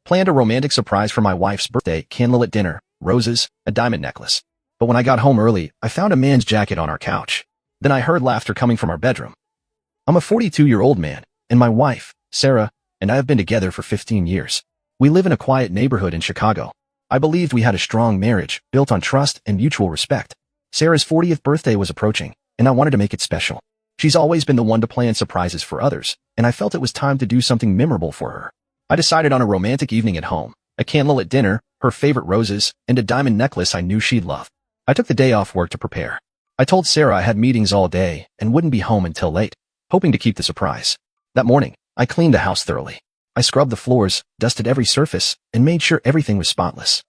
Planned a romantic surprise for my wife's birthday, candlelit dinner, roses, a diamond necklace. But when I got home early, I found a man's jacket on our couch. Then I heard laughter coming from our bedroom. I'm a 42-year-old man, and my wife, Sarah, and I have been together for 15 years. We live in a quiet neighborhood in Chicago. I believed we had a strong marriage, built on trust and mutual respect. Sarah's 40th birthday was approaching, and I wanted to make it special. She's always been the one to plan surprises for others, and I felt it was time to do something memorable for her. I decided on a romantic evening at home, a candlelit dinner, her favorite roses, and a diamond necklace I knew she'd love. I took the day off work to prepare. I told Sarah I had meetings all day and wouldn't be home until late, hoping to keep the surprise. That morning, I cleaned the house thoroughly. I scrubbed the floors, dusted every surface, and made sure everything was spotless.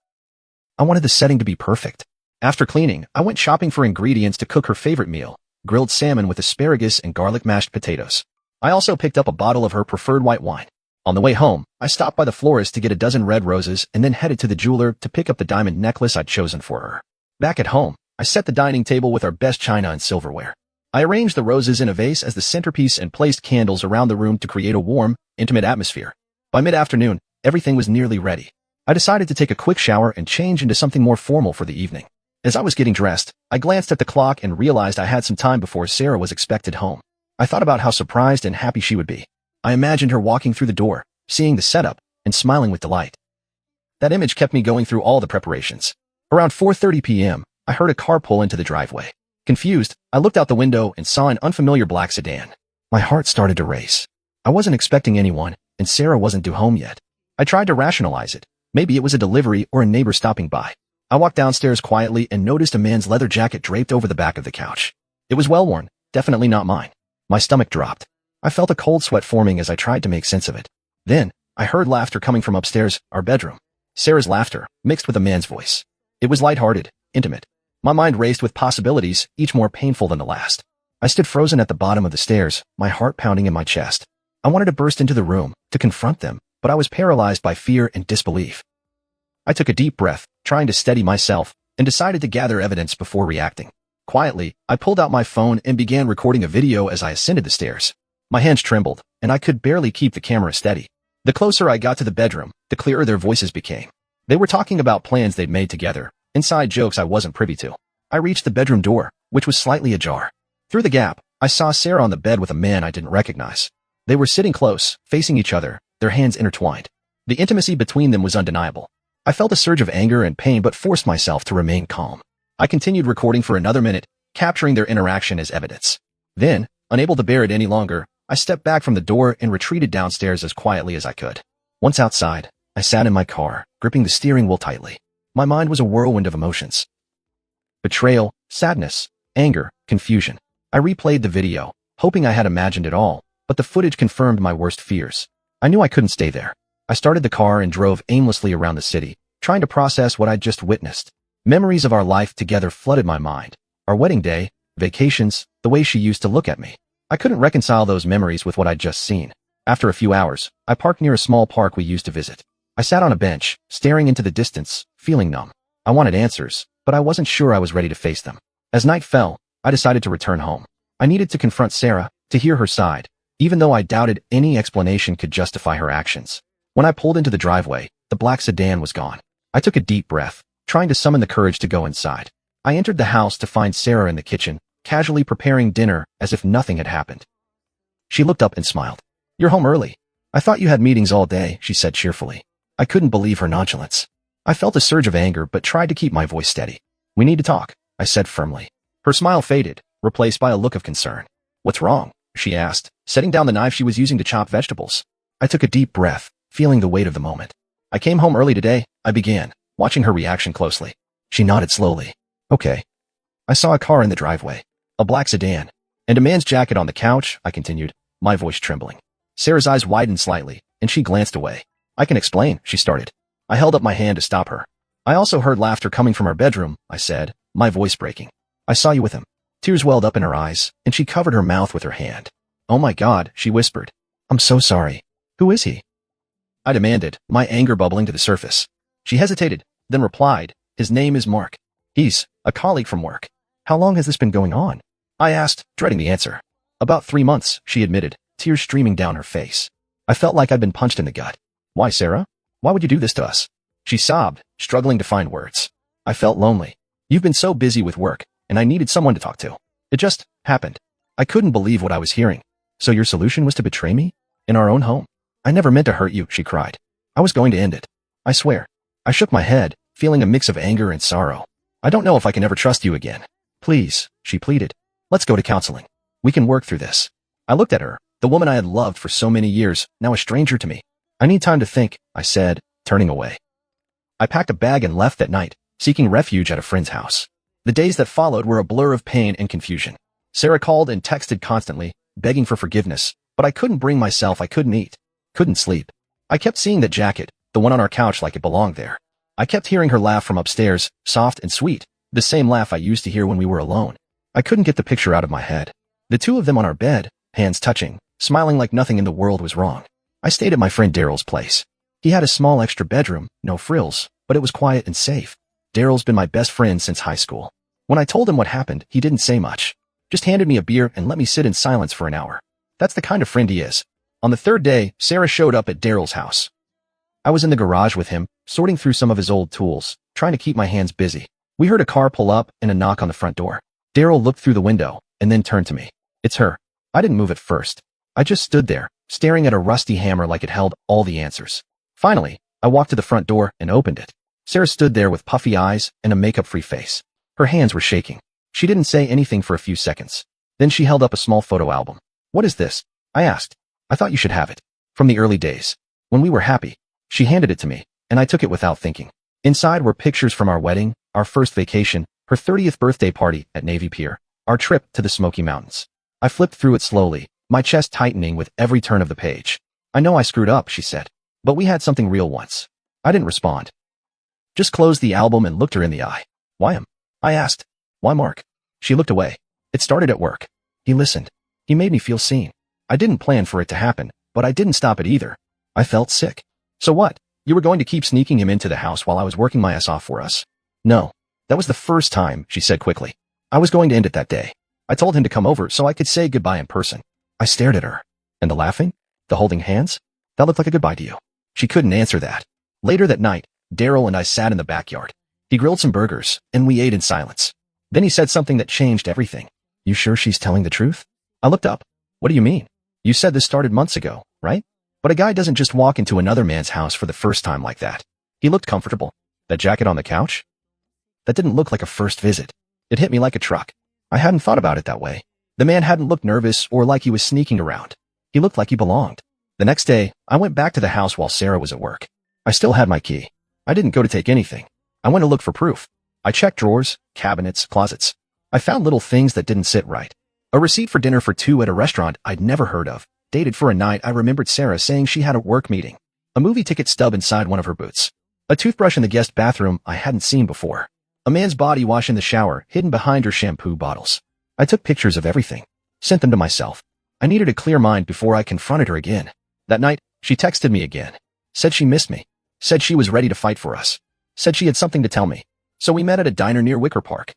I wanted the setting to be perfect. After cleaning, I went shopping for ingredients to cook her favorite meal, grilled salmon with asparagus and garlic mashed potatoes. I also picked up a bottle of her preferred white wine. On the way home, I stopped by the florist to get a dozen red roses and then headed to the jeweler to pick up the diamond necklace I'd chosen for her. Back at home, I set the dining table with our best china and silverware. I arranged the roses in a vase as the centerpiece and placed candles around the room to create a warm, intimate atmosphere. By mid-afternoon, everything was nearly ready. I decided to take a quick shower and change into something more formal for the evening. As I was getting dressed, I glanced at the clock and realized I had some time before Sarah was expected home. I thought about how surprised and happy she would be. I imagined her walking through the door, seeing the setup, and smiling with delight. That image kept me going through all the preparations. Around 4:30 p.m., I heard a car pull into the driveway. Confused, I looked out the window and saw an unfamiliar black sedan. My heart started to race. I wasn't expecting anyone, and Sarah wasn't due home yet. I tried to rationalize it. Maybe it was a delivery or a neighbor stopping by. I walked downstairs quietly and noticed a man's leather jacket draped over the back of the couch. It was well worn, definitely not mine. My stomach dropped. I felt a cold sweat forming as I tried to make sense of it. Then, I heard laughter coming from upstairs, our bedroom. Sarah's laughter, mixed with a man's voice. It was lighthearted, intimate. My mind raced with possibilities, each more painful than the last. I stood frozen at the bottom of the stairs, my heart pounding in my chest. I wanted to burst into the room, to confront them, but I was paralyzed by fear and disbelief. I took a deep breath, trying to steady myself, and decided to gather evidence before reacting. Quietly, I pulled out my phone and began recording a video as I ascended the stairs. My hands trembled, and I could barely keep the camera steady. The closer I got to the bedroom, the clearer their voices became. They were talking about plans they'd made together, inside jokes I wasn't privy to. I reached the bedroom door, which was slightly ajar. Through the gap, I saw Sarah on the bed with a man I didn't recognize. They were sitting close, facing each other, their hands intertwined. The intimacy between them was undeniable. I felt a surge of anger and pain but forced myself to remain calm. I continued recording for another minute, capturing their interaction as evidence. Then, unable to bear it any longer, I stepped back from the door and retreated downstairs as quietly as I could. Once outside, I sat in my car, gripping the steering wheel tightly. My mind was a whirlwind of emotions. Betrayal, sadness, anger, confusion. I replayed the video, hoping I had imagined it all, but the footage confirmed my worst fears. I knew I couldn't stay there. I started the car and drove aimlessly around the city, trying to process what I'd just witnessed. Memories of our life together flooded my mind. Our wedding day, vacations, the way she used to look at me. I couldn't reconcile those memories with what I'd just seen. After a few hours, I parked near a small park we used to visit. I sat on a bench, staring into the distance, feeling numb. I wanted answers, but I wasn't sure I was ready to face them. As night fell, I decided to return home. I needed to confront Sarah, to hear her side, even though I doubted any explanation could justify her actions. When I pulled into the driveway, the black sedan was gone. I took a deep breath, trying to summon the courage to go inside. I entered the house to find Sarah in the kitchen, casually preparing dinner as if nothing had happened. She looked up and smiled. "You're home early. I thought you had meetings all day," she said cheerfully. I couldn't believe her nonchalance. I felt a surge of anger but tried to keep my voice steady. "We need to talk," I said firmly. Her smile faded, replaced by a look of concern. "What's wrong?" she asked, setting down the knife she was using to chop vegetables. I took a deep breath, feeling the weight of the moment. "I came home early today," I began, watching her reaction closely. She nodded slowly. "Okay." I saw a car in the driveway, a black sedan, and a man's jacket on the couch, I continued, my voice trembling. Sarah's eyes widened slightly, and she glanced away. "I can explain," she started. I held up my hand to stop her. "I also heard laughter coming from our bedroom," I said, my voice breaking. "I saw you with him." Tears welled up in her eyes, and she covered her mouth with her hand. "Oh my God," she whispered. "I'm so sorry. Who is he?" I demanded, my anger bubbling to the surface. She hesitated, then replied, "His name is Mark. He's a colleague from work." "How long has this been going on?" I asked, dreading the answer. "About 3 months," she admitted, tears streaming down her face. I felt like I'd been punched in the gut. "Why, Sarah?" Why would you do this to us? She sobbed, struggling to find words. I felt lonely. You've been so busy with work, and I needed someone to talk to. It just happened. I couldn't believe what I was hearing. So your solution was to betray me? In our own home? I never meant to hurt you, she cried. I was going to end it. I swear. I shook my head, feeling a mix of anger and sorrow. I don't know if I can ever trust you again. Please, she pleaded. Let's go to counseling. We can work through this. I looked at her, the woman I had loved for so many years, now a stranger to me. I need time to think, I said, turning away. I packed a bag and left that night, seeking refuge at a friend's house. The days that followed were a blur of pain and confusion. Sarah called and texted constantly, begging for forgiveness, but I couldn't bring myself. I couldn't eat, couldn't sleep. I kept seeing that jacket, the one on our couch, like it belonged there. I kept hearing her laugh from upstairs, soft and sweet, the same laugh I used to hear when we were alone. I couldn't get the picture out of my head. The two of them on our bed, hands touching, smiling like nothing in the world was wrong. I stayed at my friend Daryl's place. He had a small extra bedroom, no frills, but it was quiet and safe. Daryl's been my best friend since high school. When I told him what happened, he didn't say much. Just handed me a beer and let me sit in silence for an hour. That's the kind of friend he is. On the third day, Sarah showed up at Daryl's house. I was in the garage with him, sorting through some of his old tools, trying to keep my hands busy. We heard a car pull up and a knock on the front door. Daryl looked through the window and then turned to me. It's her. I didn't move at first. I just stood there, staring at a rusty hammer like it held all the answers. Finally, I walked to the front door and opened it. Sarah stood there with puffy eyes and a makeup-free face. Her hands were shaking. She didn't say anything for a few seconds. Then she held up a small photo album. What is this? I asked. I thought you should have it. From the early days. When we were happy. She handed it to me, and I took it without thinking. Inside were pictures from our wedding, our first vacation, her 30th birthday party at Navy Pier, our trip to the Smoky Mountains. I flipped through it slowly, my chest tightening with every turn of the page. I know I screwed up, she said. But we had something real once. I didn't respond. Just closed the album and looked her in the eye. Why him? I asked. Why Mark? She looked away. It started at work. He listened. He made me feel seen. I didn't plan for it to happen, but I didn't stop it either. I felt sick. So what? You were going to keep sneaking him into the house while I was working my ass off for us? No. That was the first time, she said quickly. I was going to end it that day. I told him to come over so I could say goodbye in person. I stared at her. And the laughing? The holding hands? That looked like a goodbye to you. She couldn't answer that. Later that night, Daryl and I sat in the backyard. He grilled some burgers, and we ate in silence. Then he said something that changed everything. You sure she's telling the truth? I looked up. What do you mean? You said this started months ago, right? But a guy doesn't just walk into another man's house for the first time like that. He looked comfortable. That jacket on the couch? That didn't look like a first visit. It hit me like a truck. I hadn't thought about it that way. The man hadn't looked nervous or like he was sneaking around. He looked like he belonged. The next day, I went back to the house while Sarah was at work. I still had my key. I didn't go to take anything. I went to look for proof. I checked drawers, cabinets, closets. I found little things that didn't sit right. A receipt for dinner for two at a restaurant I'd never heard of, dated for a night I remembered Sarah saying she had a work meeting. A movie ticket stub inside one of her boots. A toothbrush in the guest bathroom I hadn't seen before. A man's body wash in the shower, hidden behind her shampoo bottles. I took pictures of everything. Sent them to myself. I needed a clear mind before I confronted her again. That night, she texted me again. Said she missed me. Said she was ready to fight for us. Said she had something to tell me. So we met at a diner near Wicker Park.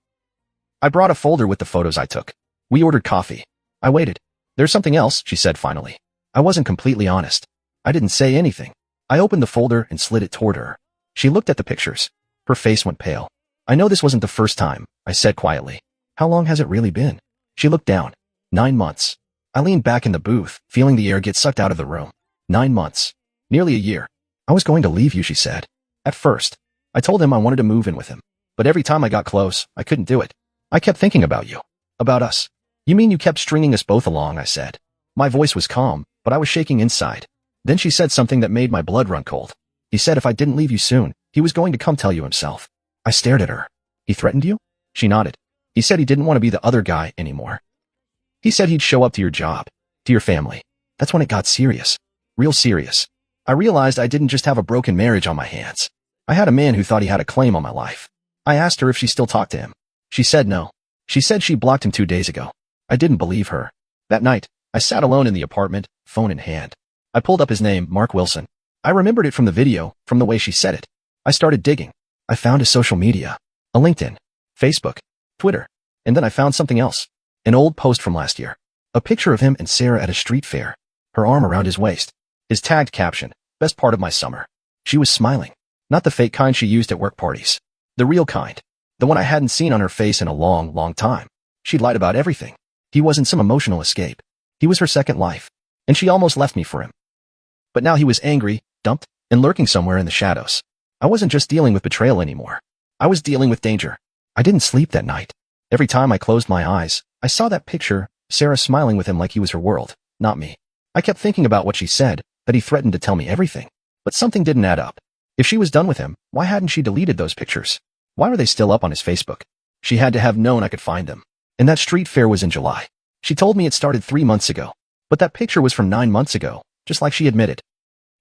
I brought a folder with the photos I took. We ordered coffee. I waited. There's something else, she said finally. I wasn't completely honest. I didn't say anything. I opened the folder and slid it toward her. She looked at the pictures. Her face went pale. I know this wasn't the first time, I said quietly. How long has it really been? She looked down. 9 months. I leaned back in the booth, feeling the air get sucked out of the room. 9 months. Nearly a year. I was going to leave you, she said. At first. I told him I wanted to move in with him. But every time I got close, I couldn't do it. I kept thinking about you. About us. You mean you kept stringing us both along, I said. My voice was calm, but I was shaking inside. Then she said something that made my blood run cold. He said if I didn't leave you soon, he was going to come tell you himself. I stared at her. He threatened you? She nodded. He said he didn't want to be the other guy anymore. He said he'd show up to your job, to your family. That's when it got serious. Real serious. I realized I didn't just have a broken marriage on my hands. I had a man who thought he had a claim on my life. I asked her if she still talked to him. She said no. She said she blocked him 2 days ago. I didn't believe her. That night, I sat alone in the apartment, phone in hand. I pulled up his name, Mark Wilson. I remembered it from the video, from the way she said it. I started digging. I found his social media. A LinkedIn, Facebook, Twitter. And then I found something else. An old post from last year. A picture of him and Sarah at a street fair. Her arm around his waist. His tagged caption, best part of my summer. She was smiling. Not the fake kind she used at work parties. The real kind. The one I hadn't seen on her face in a long, long time. She'd lied about everything. He wasn't some emotional escape. He was her second life. And she almost left me for him. But now he was angry, dumped, and lurking somewhere in the shadows. I wasn't just dealing with betrayal anymore. I was dealing with danger. I didn't sleep that night. Every time I closed my eyes, I saw that picture, Sarah smiling with him like he was her world, not me. I kept thinking about what she said, that he threatened to tell me everything. But something didn't add up. If she was done with him, why hadn't she deleted those pictures? Why were they still up on his Facebook? She had to have known I could find them. And that street fair was in July. She told me it started 3 months ago. But that picture was from 9 months ago, just like she admitted.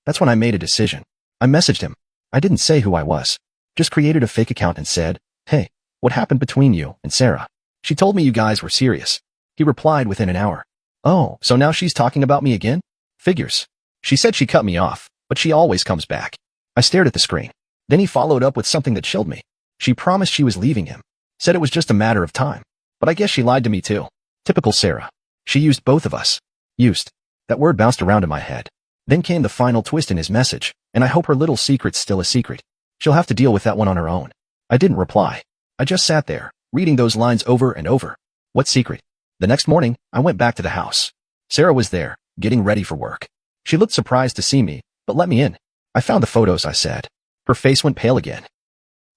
That's when I made a decision. I messaged him. I didn't say who I was. Just created a fake account and said, "Hey, what happened between you and Sarah?" She told me you guys were serious. He replied within an hour. "Oh, so now she's talking about me again? Figures." She said she cut me off, but she always comes back. I stared at the screen. Then he followed up with something that chilled me. She promised she was leaving him. Said it was just a matter of time. But I guess she lied to me too. Typical Sarah. She used both of us. Used. That word bounced around in my head. Then came the final twist in his message, and I hope her little secret's still a secret. She'll have to deal with that one on her own. I didn't reply. I just sat there, reading those lines over and over. What secret? The next morning, I went back to the house. Sarah was there, getting ready for work. She looked surprised to see me, but let me in. I found the photos, I said. Her face went pale again.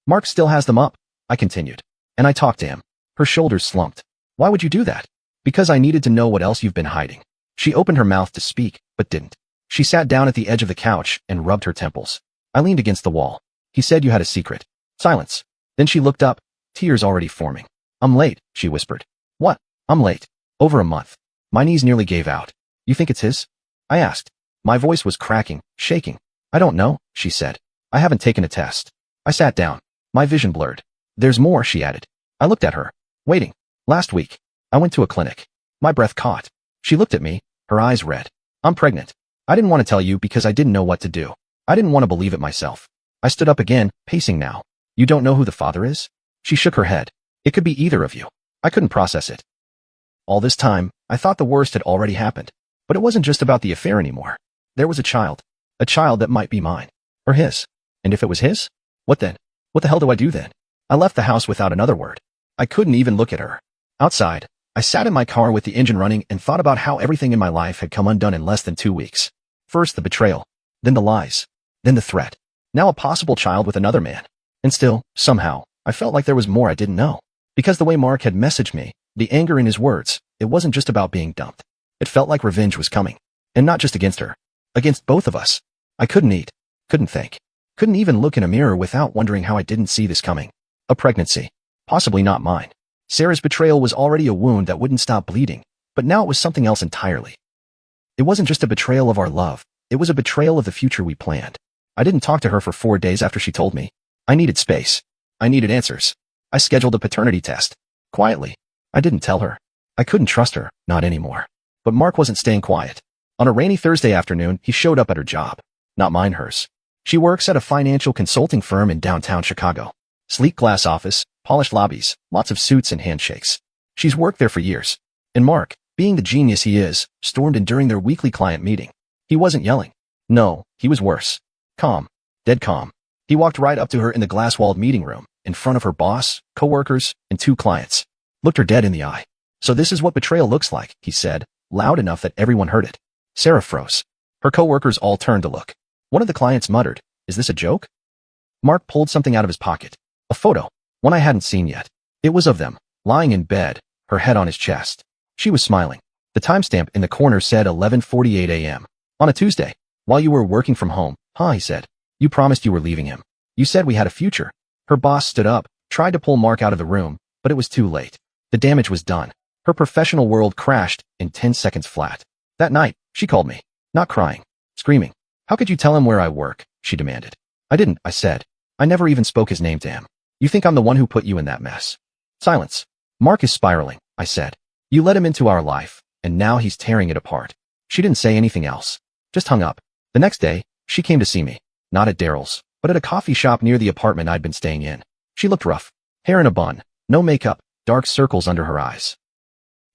"Mark still has them up," I continued. And I talked to him. Her shoulders slumped. "Why would you do that?" "Because I needed to know what else you've been hiding." She opened her mouth to speak, but didn't. She sat down at the edge of the couch and rubbed her temples. I leaned against the wall. "He said you had a secret." Silence. Then she looked up, tears already forming. "I'm late," she whispered. "What?" "I'm late. Over a month." My knees nearly gave out. "You think it's his?" I asked. My voice was cracking, shaking. "I don't know," she said. "I haven't taken a test." I sat down. My vision blurred. "There's more," she added. I looked at her. "Waiting. Last week, I went to a clinic." My breath caught. She looked at me, her eyes red. "I'm pregnant. I didn't want to tell you because I didn't know what to do. I didn't want to believe it myself." I stood up again, pacing now. "You don't know who the father is?" She shook her head. "It could be either of you." I couldn't process it. All this time, I thought the worst had already happened. But it wasn't just about the affair anymore. There was a child that might be mine. Or his. And if it was his? What then? What the hell do I do then? I left the house without another word. I couldn't even look at her. Outside, I sat in my car with the engine running and thought about how everything in my life had come undone in less than 2 weeks. First the betrayal, then the lies, then the threat. Now a possible child with another man. And still, somehow, I felt like there was more I didn't know. Because the way Mark had messaged me, the anger in his words, it wasn't just about being dumped. It felt like revenge was coming. And not just against her. Against both of us. I couldn't eat. Couldn't think. Couldn't even look in a mirror without wondering how I didn't see this coming. A pregnancy. Possibly not mine. Sarah's betrayal was already a wound that wouldn't stop bleeding, but now it was something else entirely. It wasn't just a betrayal of our love. It was a betrayal of the future we planned. I didn't talk to her for 4 days after she told me. I needed space. I needed answers. I scheduled a paternity test. Quietly. I didn't tell her. I couldn't trust her, not anymore. But Mark wasn't staying quiet. On a rainy Thursday afternoon, he showed up at her job. Not mine, hers. She works at a financial consulting firm in downtown Chicago. Sleek glass office, polished lobbies, lots of suits and handshakes. She's worked there for years. And Mark, being the genius he is, stormed in during their weekly client meeting. He wasn't yelling. No, he was worse. Calm. Dead calm. He walked right up to her in the glass-walled meeting room, in front of her boss, coworkers, and 2 clients. Looked her dead in the eye. "So this is what betrayal looks like," he said, loud enough that everyone heard it. Sarah froze. Her coworkers all turned to look. One of the clients muttered, "Is this a joke?" Mark pulled something out of his pocket. A photo. One I hadn't seen yet. It was of them, lying in bed, her head on his chest. She was smiling. The timestamp in the corner said 11:48 a.m. On a Tuesday. "While you were working from home, huh?" he said. "You promised you were leaving him. You said we had a future." Her boss stood up, tried to pull Mark out of the room, but it was too late. The damage was done. Her professional world crashed in 10 seconds flat. That night, she called me. Not crying. Screaming. "How could you tell him where I work?" she demanded. "I didn't," I said. "I never even spoke his name to him. You think I'm the one who put you in that mess?" Silence. "Mark is spiraling," I said. "You let him into our life, and now he's tearing it apart." She didn't say anything else. Just hung up. The next day, she came to see me. Not at Daryl's, but at a coffee shop near the apartment I'd been staying in. She looked rough. Hair in a bun. No makeup. Dark circles under her eyes.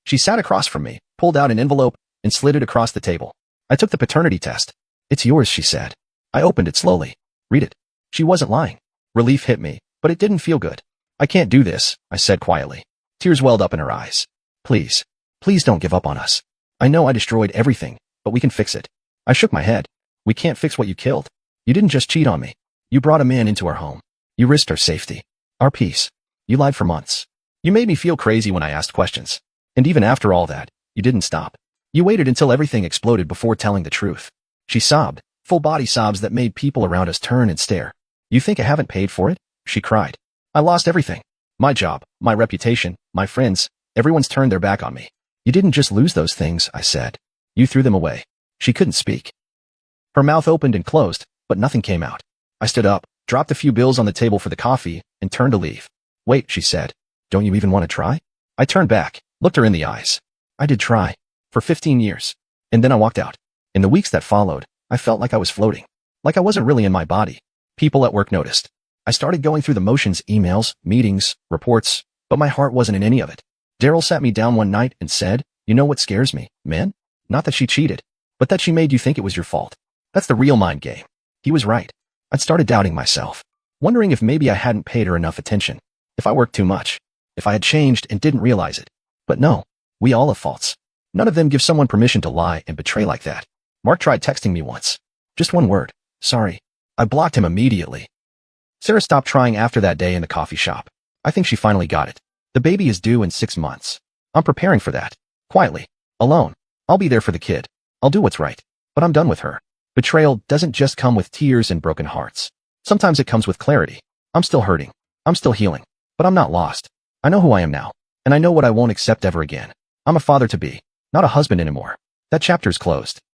She sat across from me, pulled out an envelope, and slid it across the table. I took the paternity test. "It's yours," she said. I opened it slowly. Read it. She wasn't lying. Relief hit me, but it didn't feel good. I can't do this, I said quietly. Tears welled up in her eyes. Please, please don't give up on us. I know I destroyed everything, but we can fix it. I shook my head. We can't fix what you killed. You didn't just cheat on me. You brought a man into our home. You risked our safety, our peace. You lied for months. You made me feel crazy when I asked questions. And even after all that, you didn't stop. You waited until everything exploded before telling the truth. She sobbed, full body sobs that made people around us turn and stare. You think I haven't paid for it? She cried. I lost everything. My job, my reputation, my friends, everyone's turned their back on me. You didn't just lose those things, I said. You threw them away. She couldn't speak. Her mouth opened and closed, but nothing came out. I stood up, dropped a few bills on the table for the coffee, and turned to leave. Wait, she said. Don't you even want to try? I turned back, looked her in the eyes. I did try. For 15 years. And then I walked out. In the weeks that followed, I felt like I was floating. Like I wasn't really in my body. People at work noticed. I started going through the motions, emails, meetings, reports, but my heart wasn't in any of it. Daryl sat me down one night and said, you know what scares me, man? Not that she cheated, but that she made you think it was your fault. That's the real mind game. He was right. I'd started doubting myself, wondering if maybe I hadn't paid her enough attention, if I worked too much, if I had changed and didn't realize it. But no, we all have faults. None of them give someone permission to lie and betray like that. Mark tried texting me once. Just one word. Sorry. I blocked him immediately. Sarah stopped trying after that day in the coffee shop. I think she finally got it. The baby is due in 6 months. I'm preparing for that. Quietly. Alone. I'll be there for the kid. I'll do what's right. But I'm done with her. Betrayal doesn't just come with tears and broken hearts. Sometimes it comes with clarity. I'm still hurting. I'm still healing. But I'm not lost. I know who I am now. And I know what I won't accept ever again. I'm a father-to-be. Not a husband anymore. That chapter's closed.